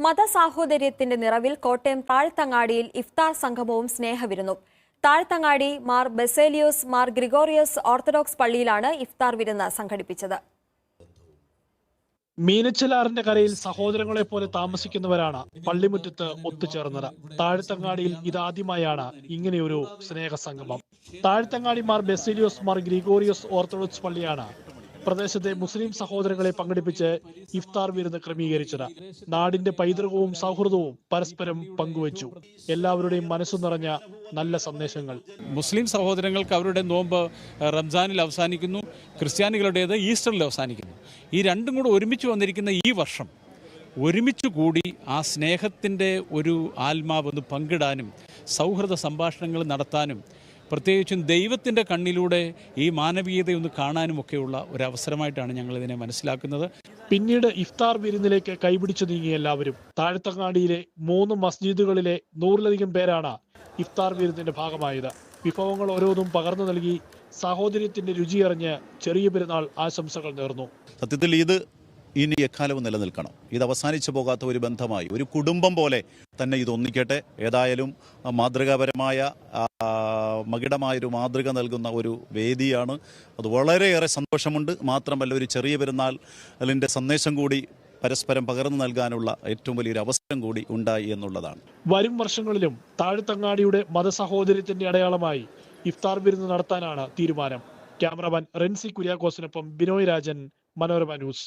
മതസാഹോദര്യത്തിന്റെ നിറവിൽ കോട്ടയം താഴ്ത്തങ്ങാടിയിൽ ഇഫ്താർ സംഗമവും സ്നേഹവിരുന്നും. താഴ്ത്തങ്ങാടി മാർ ബസേലിയോസ് മാർ ഗ്രിഗോറിയോസ് ഓർത്തഡോക്സ് പള്ളിയിലാണ് ഇഫ്താർ വിരുന്ന് സംഘടിപ്പിച്ചത്. മീനച്ചിലാറിന്റെ കരയിൽ സഹോദരങ്ങളെ പോലെ താമസിക്കുന്നവരാണ് പള്ളിമുറ്റത്ത് ഒത്തുചേർന്നത്. താഴ്ത്തങ്ങാടിയിൽ ഇതാദ്യമായാണ് ഇങ്ങനെയൊരു സ്നേഹസംഗമം. താഴ്ത്തങ്ങാടി മാർ ബസേലിയോസ് മാർ ഗ്രിഗോറിയോസ് ഓർത്തഡോക്സ് പള്ളിയാണ് പ്രദേശത്തെ മുസ്ലിം സഹോദരങ്ങളെ പങ്കെടുപ്പിച്ച് ഇഫ്താർ വിരുന്ന് ക്രമീകരിച്ചത്. നാടിന്റെ പൈതൃകവും സൗഹൃദവും പരസ്പരം പങ്കുവച്ചു. എല്ലാവരുടെയും മനസ്സു നിറഞ്ഞ നല്ല സന്ദേശങ്ങൾ. മുസ്ലിം സഹോദരങ്ങൾക്ക് അവരുടെ നോമ്പ് റംസാനിൽ അവസാനിക്കുന്നു, ക്രിസ്ത്യാനികളുടേത് ഈസ്റ്ററിൽ അവസാനിക്കുന്നു. ഈ രണ്ടും കൂടെ ഒരുമിച്ച് വന്നിരിക്കുന്ന ഈ വർഷം ഒരുമിച്ച് കൂടി ആ സ്നേഹത്തിൻ്റെ ഒരു ആത്മാവൊന്ന് പങ്കിടാനും സൗഹൃദ സംഭാഷണങ്ങൾ നടത്താനും പ്രത്യേകിച്ചും ദൈവത്തിൻ്റെ കണ്ണിലൂടെ ഈ മാനവീയതയൊന്ന് കാണാനുമൊക്കെയുള്ള ഒരവസരമായിട്ടാണ് ഞങ്ങളിതിനെ മനസ്സിലാക്കുന്നത്. പിന്നീട് ഇഫ്താർ വിരുന്നിലേക്ക് കൈപിടിച്ചു നീങ്ങിയ എല്ലാവരും. താഴ്ത്തങ്ങാടിയിലെ 3 മസ്ജിദുകളിലെ 100-ലധികം പേരാണ് ഇഫ്താർ വിരുന്നിന്റെ ഭാഗമായത്. വിഭവങ്ങൾ ഓരോന്നും പകർന്നു നൽകി സാഹോദര്യത്തിന്റെ രുചിയറിഞ്ഞ് ചെറിയ പെരുന്നാൾ ആശംസകൾ നേർന്നു. സത്യത്തിൽ ഇത് ഇനി എക്കാലവും നിലനിൽക്കണം. ഇത് അവസാനിച്ചു പോകാത്ത ഒരു ബന്ധമായി, ഒരു കുടുംബം പോലെ തന്നെ ഇത് ഒന്നിക്കട്ടെ. ഏതായാലും മാതൃകാപരമായ മകിടമായൊരു മാതൃക നൽകുന്ന ഒരു വേദിയാണ്. അത് വളരെയേറെ സന്തോഷമുണ്ട്. മാത്രമല്ല, ഒരു ചെറിയ പെരുന്നാളിൻ്റെ സന്ദേശം കൂടി പരസ്പരം പകർന്നു നൽകാനുള്ള ഏറ്റവും വലിയൊരു അവസരം കൂടി ഉണ്ടായി എന്നുള്ളതാണ്. വരും വർഷങ്ങളിലും താഴ്ത്തങ്ങാടിയുടെ മതസഹോദര്യത്തിന്റെ അടയാളമായി ഇഫ്താർ വിരുന്ന് നടത്താനാണ് തീരുമാനം. ക്യാമറമാൻ റെൻസി കുര്യാക്കോസിനൊപ്പം ബിനോയ് രാജൻ, മനോരമ ന്യൂസ്.